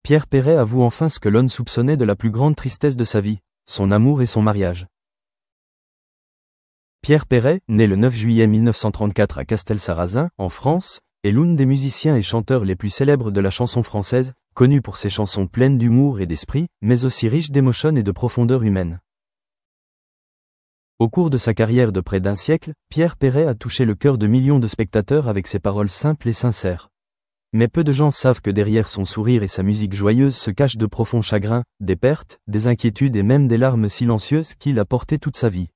Pierre Perret avoue enfin ce que l'on soupçonnait de la plus grande tristesse de sa vie, son amour et son mariage. Pierre Perret, né le 9 juillet 1934 à Castelsarrasin, en France, est l'un des musiciens et chanteurs les plus célèbres de la chanson française, connu pour ses chansons pleines d'humour et d'esprit, mais aussi riches d'émotion et de profondeur humaine. Au cours de sa carrière de près d'un siècle, Pierre Perret a touché le cœur de millions de spectateurs avec ses paroles simples et sincères. Mais peu de gens savent que derrière son sourire et sa musique joyeuse se cachent de profonds chagrins, des pertes, des inquiétudes et même des larmes silencieuses qu'il a portées toute sa vie.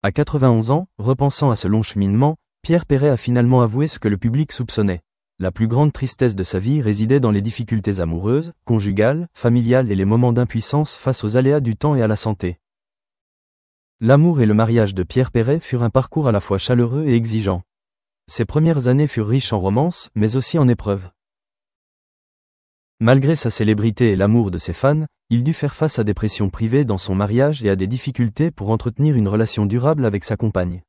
À 91 ans, repensant à ce long cheminement, Pierre Perret a finalement avoué ce que le public soupçonnait. La plus grande tristesse de sa vie résidait dans les difficultés amoureuses, conjugales, familiales et les moments d'impuissance face aux aléas du temps et à la santé. L'amour et le mariage de Pierre Perret furent un parcours à la fois chaleureux et exigeant. Ses premières années furent riches en romances, mais aussi en épreuves. Malgré sa célébrité et l'amour de ses fans, il dut faire face à des pressions privées dans son mariage et à des difficultés pour entretenir une relation durable avec sa compagne.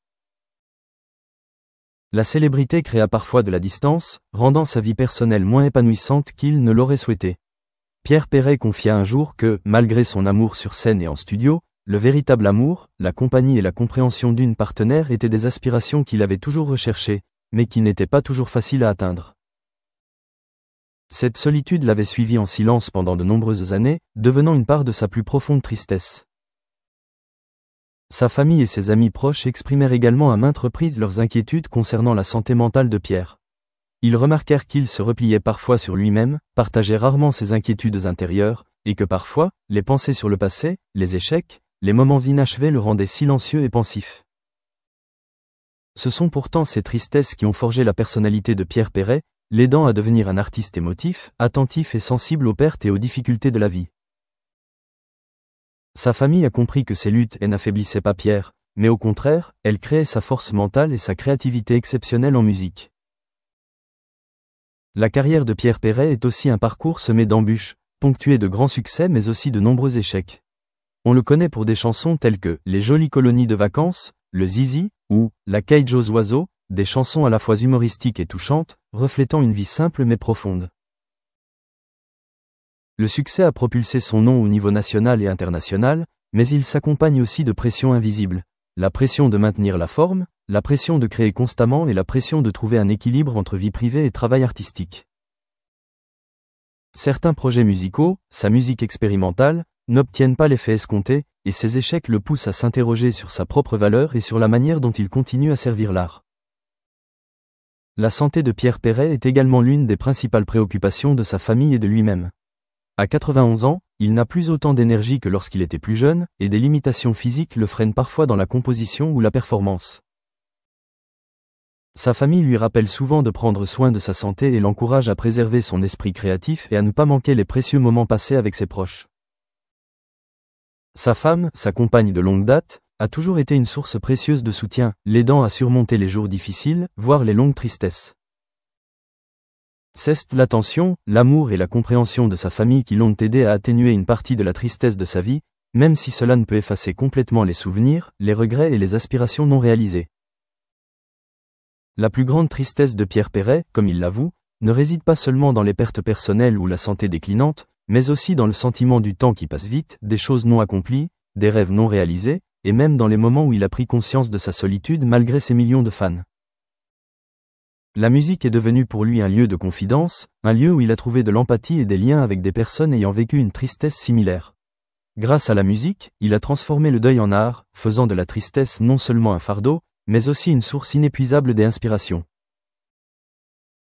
La célébrité créa parfois de la distance, rendant sa vie personnelle moins épanouissante qu'il ne l'aurait souhaité. Pierre Perret confia un jour que, malgré son amour sur scène et en studio, le véritable amour, la compagnie et la compréhension d'une partenaire étaient des aspirations qu'il avait toujours recherchées, mais qui n'étaient pas toujours faciles à atteindre. Cette solitude l'avait suivi en silence pendant de nombreuses années, devenant une part de sa plus profonde tristesse. Sa famille et ses amis proches exprimèrent également à maintes reprises leurs inquiétudes concernant la santé mentale de Pierre. Ils remarquèrent qu'il se repliait parfois sur lui-même, partageait rarement ses inquiétudes intérieures, et que parfois, les pensées sur le passé, les échecs, les moments inachevés le rendaient silencieux et pensif. Ce sont pourtant ces tristesses qui ont forgé la personnalité de Pierre Perret, l'aidant à devenir un artiste émotif, attentif et sensible aux pertes et aux difficultés de la vie. Sa famille a compris que ces luttes n'affaiblissaient pas Pierre, mais au contraire, elles créaient sa force mentale et sa créativité exceptionnelle en musique. La carrière de Pierre Perret est aussi un parcours semé d'embûches, ponctué de grands succès mais aussi de nombreux échecs. On le connaît pour des chansons telles que « Les jolies colonies de vacances », le Zizi, ou « La cage aux oiseaux », des chansons à la fois humoristiques et touchantes, reflétant une vie simple mais profonde. Le succès a propulsé son nom au niveau national et international, mais il s'accompagne aussi de pressions invisibles. La pression de maintenir la forme, la pression de créer constamment et la pression de trouver un équilibre entre vie privée et travail artistique. Certains projets musicaux, sa musique expérimentale, n'obtiennent pas l'effet escompté, et ses échecs le poussent à s'interroger sur sa propre valeur et sur la manière dont il continue à servir l'art. La santé de Pierre Perret est également l'une des principales préoccupations de sa famille et de lui-même. À 91 ans, il n'a plus autant d'énergie que lorsqu'il était plus jeune, et des limitations physiques le freinent parfois dans la composition ou la performance. Sa famille lui rappelle souvent de prendre soin de sa santé et l'encourage à préserver son esprit créatif et à ne pas manquer les précieux moments passés avec ses proches. Sa femme, sa compagne de longue date, a toujours été une source précieuse de soutien, l'aidant à surmonter les jours difficiles, voire les longues tristesses. C'est l'attention, l'amour et la compréhension de sa famille qui l'ont aidé à atténuer une partie de la tristesse de sa vie, même si cela ne peut effacer complètement les souvenirs, les regrets et les aspirations non réalisées. La plus grande tristesse de Pierre Perret, comme il l'avoue, ne réside pas seulement dans les pertes personnelles ou la santé déclinante, mais aussi dans le sentiment du temps qui passe vite, des choses non accomplies, des rêves non réalisés, et même dans les moments où il a pris conscience de sa solitude malgré ses millions de fans. La musique est devenue pour lui un lieu de confidence, un lieu où il a trouvé de l'empathie et des liens avec des personnes ayant vécu une tristesse similaire. Grâce à la musique, il a transformé le deuil en art, faisant de la tristesse non seulement un fardeau, mais aussi une source inépuisable d'inspiration.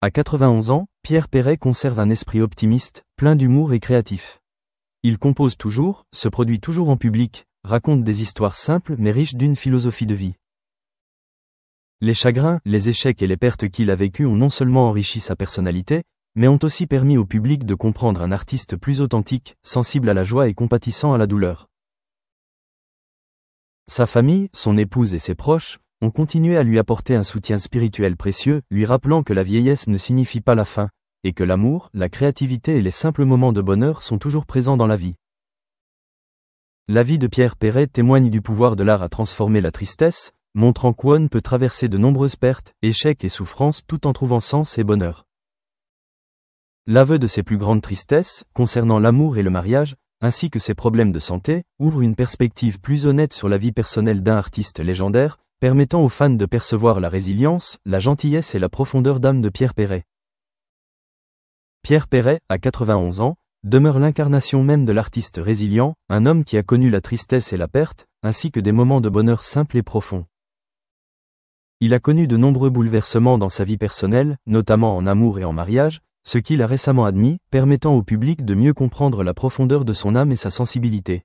À 91 ans, Pierre Perret conserve un esprit optimiste, plein d'humour et créatif. Il compose toujours, se produit toujours en public, raconte des histoires simples mais riches d'une philosophie de vie. Les chagrins, les échecs et les pertes qu'il a vécues ont non seulement enrichi sa personnalité, mais ont aussi permis au public de comprendre un artiste plus authentique, sensible à la joie et compatissant à la douleur. Sa famille, son épouse et ses proches, ont continué à lui apporter un soutien spirituel précieux, lui rappelant que la vieillesse ne signifie pas la fin, et que l'amour, la créativité et les simples moments de bonheur sont toujours présents dans la vie. La vie de Pierre Perret témoigne du pouvoir de l'art à transformer la tristesse, montrant qu'on peut traverser de nombreuses pertes, échecs et souffrances tout en trouvant sens et bonheur. L'aveu de ses plus grandes tristesses, concernant l'amour et le mariage, ainsi que ses problèmes de santé, ouvre une perspective plus honnête sur la vie personnelle d'un artiste légendaire, permettant aux fans de percevoir la résilience, la gentillesse et la profondeur d'âme de Pierre Perret. Pierre Perret, à 91 ans, demeure l'incarnation même de l'artiste résilient, un homme qui a connu la tristesse et la perte, ainsi que des moments de bonheur simples et profonds. Il a connu de nombreux bouleversements dans sa vie personnelle, notamment en amour et en mariage, ce qu'il a récemment admis, permettant au public de mieux comprendre la profondeur de son âme et sa sensibilité.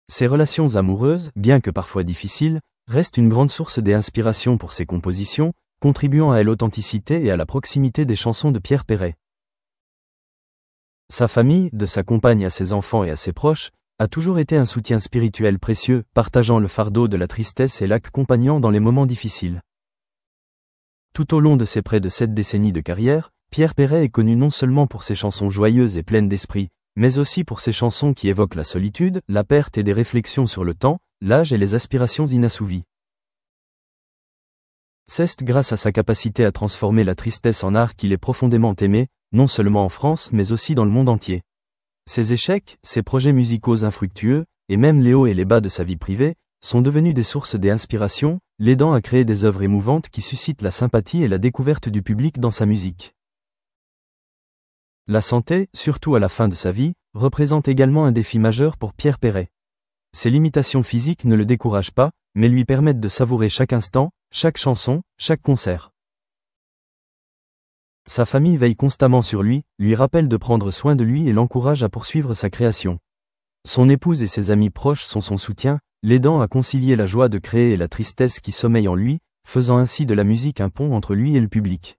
Ses relations amoureuses, bien que parfois difficiles, restent une grande source d'inspiration pour ses compositions, contribuant à l'authenticité et à la proximité des chansons de Pierre Perret. Sa famille, de sa compagne à ses enfants et à ses proches, a toujours été un soutien spirituel précieux, partageant le fardeau de la tristesse et l'accompagnant dans les moments difficiles. Tout au long de ses près de 7 décennies de carrière, Pierre Perret est connu non seulement pour ses chansons joyeuses et pleines d'esprit, mais aussi pour ses chansons qui évoquent la solitude, la perte et des réflexions sur le temps, l'âge et les aspirations inassouvies. C'est grâce à sa capacité à transformer la tristesse en art qu'il est profondément aimé, non seulement en France mais aussi dans le monde entier. Ses échecs, ses projets musicaux infructueux, et même les hauts et les bas de sa vie privée, sont devenus des sources d'inspiration, l'aidant à créer des œuvres émouvantes qui suscitent la sympathie et la découverte du public dans sa musique. La santé, surtout à la fin de sa vie, représente également un défi majeur pour Pierre Perret. Ses limitations physiques ne le découragent pas, mais lui permettent de savourer chaque instant, chaque chanson, chaque concert. Sa famille veille constamment sur lui rappelle de prendre soin de lui et l'encourage à poursuivre sa création. Son épouse et ses amis proches sont son soutien, l'aidant à concilier la joie de créer et la tristesse qui sommeille en lui, faisant ainsi de la musique un pont entre lui et le public.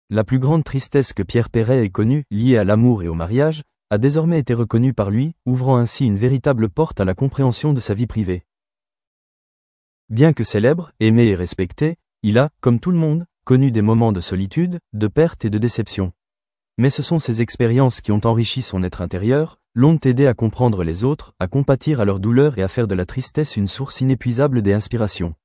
La plus grande tristesse que Pierre Perret ait connue, liée à l'amour et au mariage, a désormais été reconnue par lui, ouvrant ainsi une véritable porte à la compréhension de sa vie privée. Bien que célèbre, aimé et respecté, il a, comme tout le monde, connu des moments de solitude, de perte et de déception. Mais ce sont ces expériences qui ont enrichi son être intérieur, l'ont aidé à comprendre les autres, à compatir à leur douleur et à faire de la tristesse une source inépuisable d'inspiration.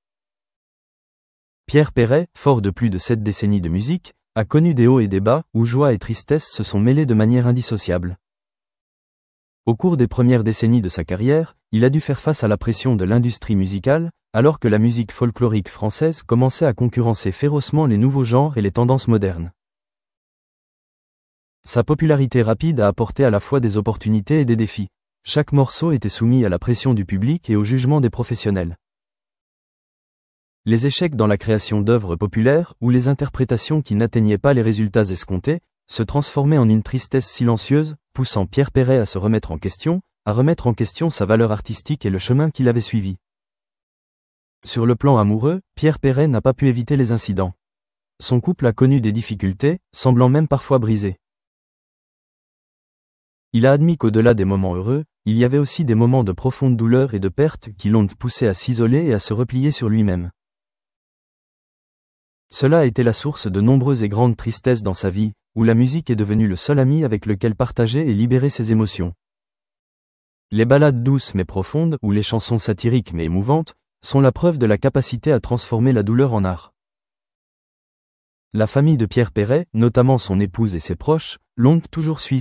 Pierre Perret, fort de plus de 7 décennies de musique, a connu des hauts et des bas, où joie et tristesse se sont mêlés de manière indissociable. Au cours des premières décennies de sa carrière, il a dû faire face à la pression de l'industrie musicale, alors que la musique folklorique française commençait à concurrencer férocement les nouveaux genres et les tendances modernes. Sa popularité rapide a apporté à la fois des opportunités et des défis. Chaque morceau était soumis à la pression du public et au jugement des professionnels. Les échecs dans la création d'œuvres populaires, ou les interprétations qui n'atteignaient pas les résultats escomptés, se transformaient en une tristesse silencieuse, poussant Pierre Perret à se remettre en question, sa valeur artistique et le chemin qu'il avait suivi. Sur le plan amoureux, Pierre Perret n'a pas pu éviter les incidents. Son couple a connu des difficultés, semblant même parfois brisé. Il a admis qu'au-delà des moments heureux, il y avait aussi des moments de profonde douleur et de perte qui l'ont poussé à s'isoler et à se replier sur lui-même. Cela a été la source de nombreuses et grandes tristesses dans sa vie, où la musique est devenue le seul ami avec lequel partager et libérer ses émotions. Les ballades douces mais profondes, ou les chansons satiriques mais émouvantes, sont la preuve de la capacité à transformer la douleur en art. La famille de Pierre Perret, notamment son épouse et ses proches, l'ont toujours suivi.